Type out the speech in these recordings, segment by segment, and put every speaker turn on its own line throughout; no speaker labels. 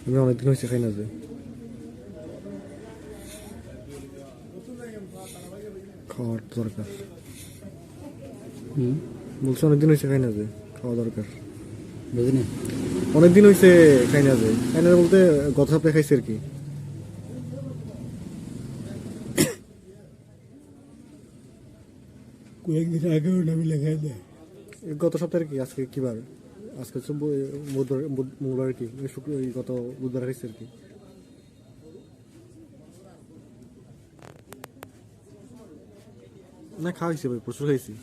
আমি অনেকদিন হয়েছে খাই না যে। খাওয়ার দরকার। বলছি অনেকদিন হয়েছে খাই না যে, খাওয়া দরকার।
বুঝলি
অনেকদিন হয়েছে খাই না যে, খাই না বলতে গত সপ্তাহে খাইছি আর কি।
কয়েকদিন আগেও নামি লেখাই দেয়।
গত সপ্তাহে কি, আজকে কি বার? আজকে হচ্ছে বুধবার, মঙ্গলবার কি শুক্র, গত বুধবার খাইছি আর কি। না খাওয়া হয়েছে ভাই, প্রচুর খাইছি।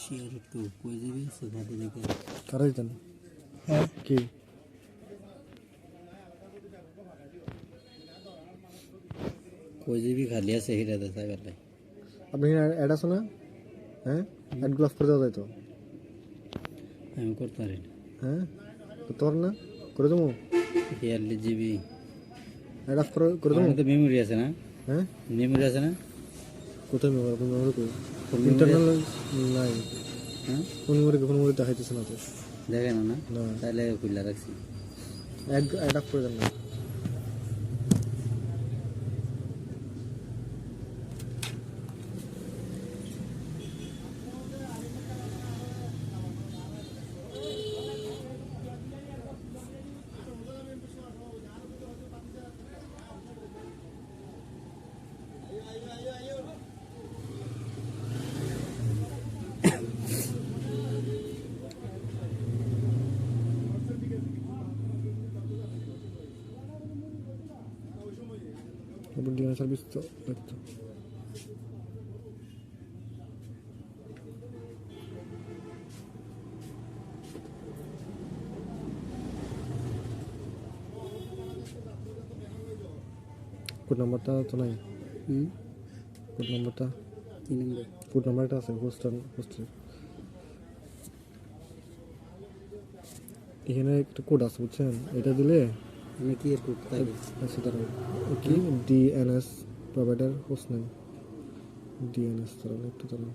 শেয়ার একটু কই যাবি সেখানে দেখে
কারা দিতেন?
হ্যাঁ
কি
কই যাবি খালি আছে হিরা দে সাইবার লাই
আপনি অ্যাড আছে না? হ্যাঁ, অ্যাড গ্লাস করে দেওয়া যায় তো।
আমি করতে পারি না।
হ্যাঁ, তো তোর না করে দেবো।
ইয়ারলি জিবি
অ্যাড অফ করে দেবো।
তো মেমোরি আছে না?
হ্যাঁ,
মেমোরি আছে না?
কোথায় মেমোরি? আপনার মেমোরি কই?
memory
ইন্টারনাল নাই।
হ্যাঁ
কোন মেমোরি দেখাইতেছে না তো।
দেখে না না
না,
তাহলে খুলে রাখছি।
অ্যাড অফ করে দেন না। ডিএনএ সার্ভিস তো দেখতো। কোড নাম্বারটা তো নাই। কোড নাম্বারটা,
3 নম্বর
কোড নাম্বারটা আছে হোস্টেল। এখানে একটা কোড আছে বুঝছেন, এটা দিলে
আমি কি এর করতে পারি?
আচ্ছা দাঁড়ান, কি DNS provider host name, DNS দাঁড়ান একটু দাঁড়ান।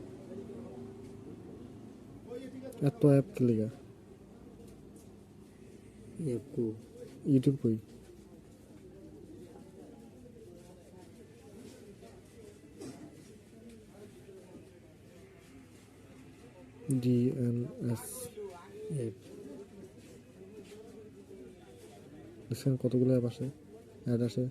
এত অ্যাপ কে লেগা?
একটু
ইউটিউব কই? ডিএনএস দেখছেন কতগুলো অ্যাপ আসে, অ্যাড আসে।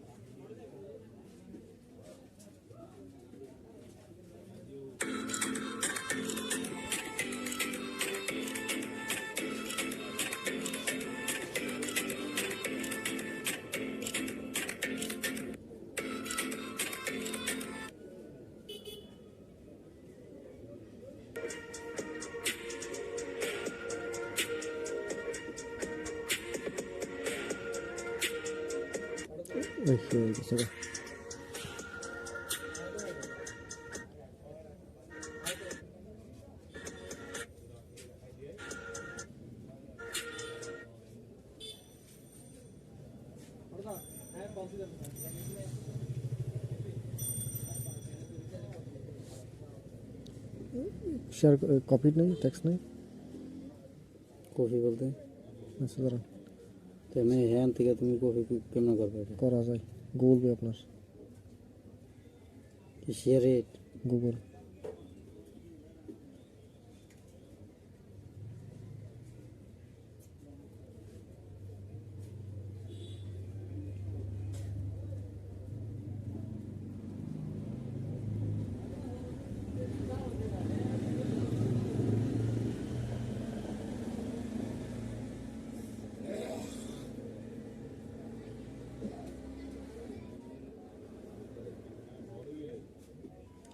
শেয়ার কপি নেই, টেক্সট নেই।
কফি বলতে
আচ্ছা দাঁড়ান,
তো আমি হ্যাঁ থেকে তুমি কফি কেমন করবে এটা?
করা যায়। গুগল পে আপনার,
শেয়ার ইট
গুগল।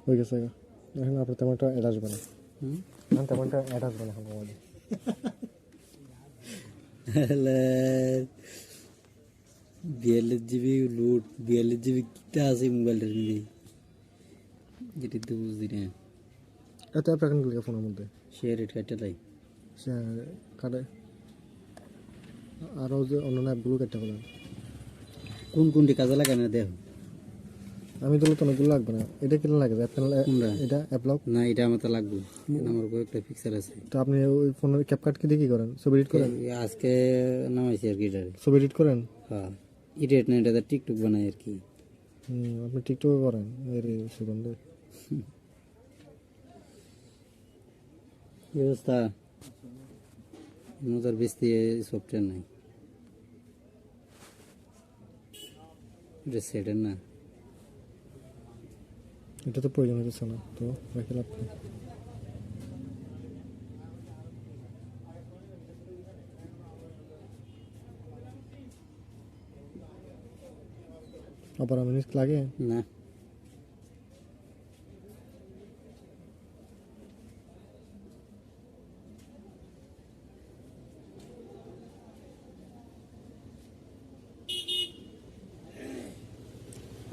হয়ে গেছে, এখন আপনার তেমন একটা অ্যাড আসবে না।
হুম
তেমনটা অ্যাড আসবে না এখন মোবাইলে।
বিয়াল্লিশ জিবি লুট 42 জিবি কিটা আছে মোবাইলটার মধ্যে যেটি তো বুঝি না
এত অ্যাপ রাখেন গেলে ফোনের মধ্যে
সে রেট কাটটা তাই
সে কাটে, আরও যে অন্যান্য অ্যাপগুলো কেটে ফেলেন।
কোন কোনটি কাজে লাগায় না দেখো
আমি দিলে তো অনেকগুলো লাগবে না, এটা কিনে লাগে অ্যাপ প্যানেল,
কোনটা?
এটা অ্যাপ লক।
না এটা আমার তো লাগবে, আমার কয়েকটা পিকচার আছে।
তো আপনি ওই ফোনের ক্যাপকাট কি দিয়ে কি করেন? ছবি এডিট করেন?
এই আজকে নামাইছি আর কি এটারে।
ছবি এডিট করেন?
হ্যাঁ এডিট না, এটাতে টিকটক বানাই আর কি।
আপনি টিকটকে করেন এর সুগন্ধে?
কি অবস্থা? মজার বেশি সফটওয়্যার নাই, এটা সেটের না।
এটা তো প্রয়োজন হচ্ছে না, তো রেখে লাভ নেই। আবার আমি লাগে
না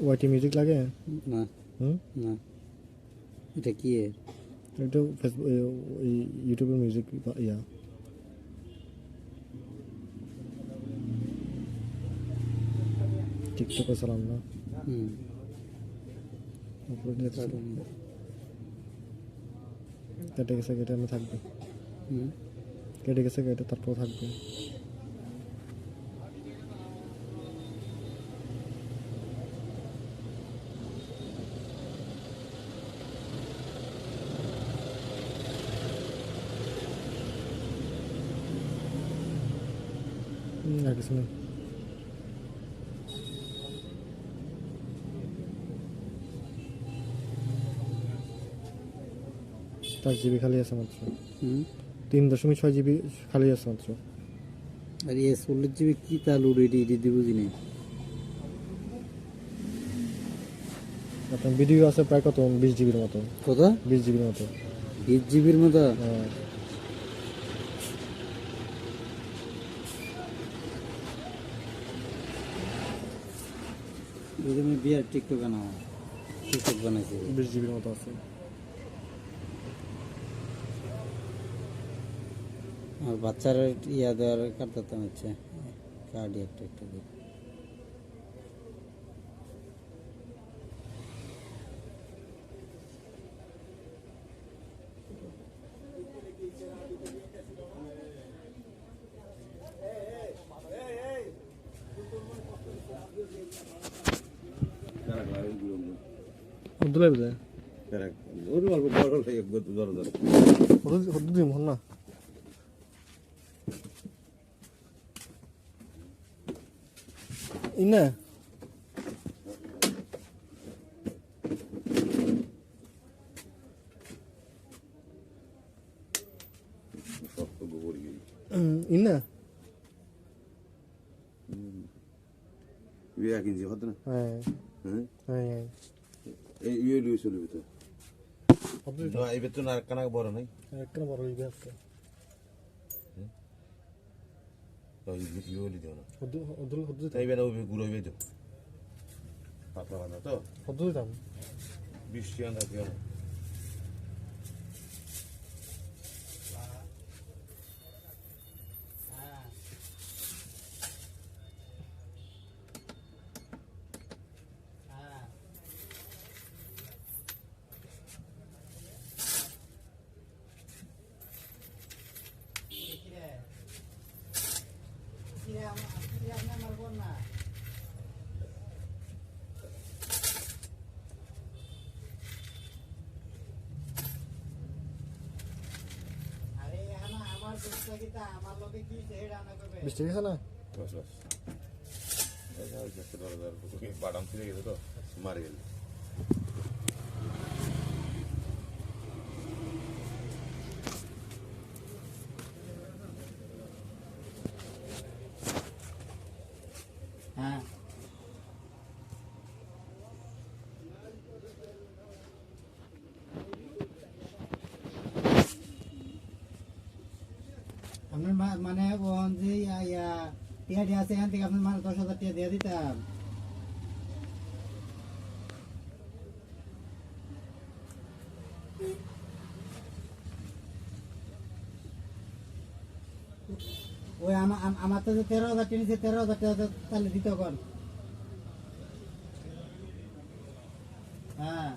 ওয়াইটি মিউজিক লাগে?
না
হুম,
না, এটা কি এর?
এটা ফেসবুক ইউটিউবের মিউজিক ইয়া। টিকটকে চালান না?
হুম
কেটে গেছে, কেটে আমি থাকবে,
হুম
কেটে গেছে, কেটে তারপর থাকবে। আর কিছু নেই। তার জিবি খালি আছে মাত্র,
হুম
3.6 জিবি খালি আছে মাত্র।
আর এ 40 জিবি কি তালু রেডি এডি বুঝি নাই।
আপনার ভিডিও আছে প্রায় কত, 20 জিবির মতো।
কত?
20 জিবির মতো।
20 জিবির মতো?
হ্যাঁ।
এই যে আমি বিয়ার টিকটক বানাবো, টিকটক বানাইছি।
20 জিবির মতো আছে।
আর বাচ্চার ইয়া দেওয়ার কাটতাম হচ্ছে কার্ড একটা একটা করে।
আব্দুল্লাহ বুঝে হদ্দু দিম হন না। ইনা ইনা
ইয়ে কিনছি হতো না।
হ্যাঁ
হ্যাঁ
হ্যাঁ
এই ইয়ে লুই চলবে তো।
হদ্দু
না এই বেতন আর কানা বড় নাই।
একটা বড় ইবে আছে।
তো ইয়ে লুই দিও না।
হদ্দু হদ্দু হদ্দু
তাই বেনা ওই গুলো হইবে তো। পাতলা বানা তো
হদ্দু দিতাম।
20 টাকা না দিও না।
বৃষ্টি গেছে না?
বাস বাস। এই যে বাদাম ছিঁড়ে গেছে তো মারি গেল।
হ্যাঁ
আপনার মানে ও যে টিয়া আছে এখান থেকে আপনার মানে 10,000 টাকা দিয়ে দিতাম। ওই আমার তো 13,000 টাকা নিচ্ছে, 13,000 টাকা তাহলে দিতে কর। হ্যাঁ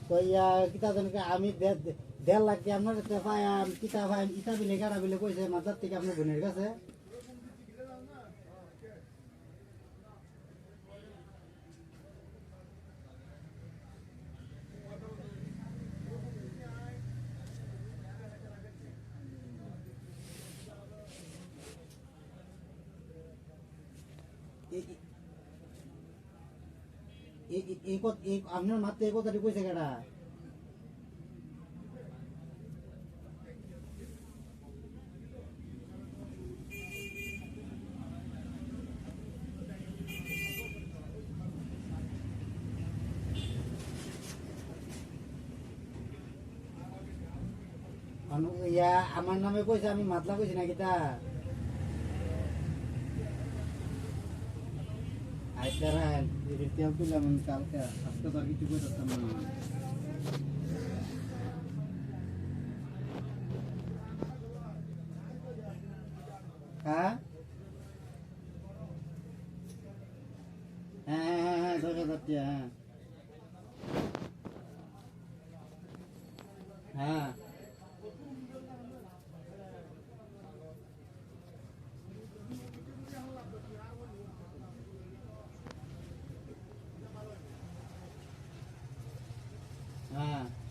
তো কিতা জনকে আমি 1.5 লাখ দিয়ে আপনার পাইম কিতা পাইম ইটা বিলে গাড়া বিলে কইছে মাথার থেকে আপনার বোনের কাছে। আপনার মাত্র এই কথাটি কইছে কেডা? আমার নামে কইছে, আমি মাতলা কইছি না কিতা? আইসা রান তেল তুলাম কালকে, আজকে তো আর কিছু করতাম না। হ্যাঁ হ্যাঁ হ্যাঁ হ্যাঁ 10,000 টাকা। হ্যাঁ হ্যাঁ হ্যাঁ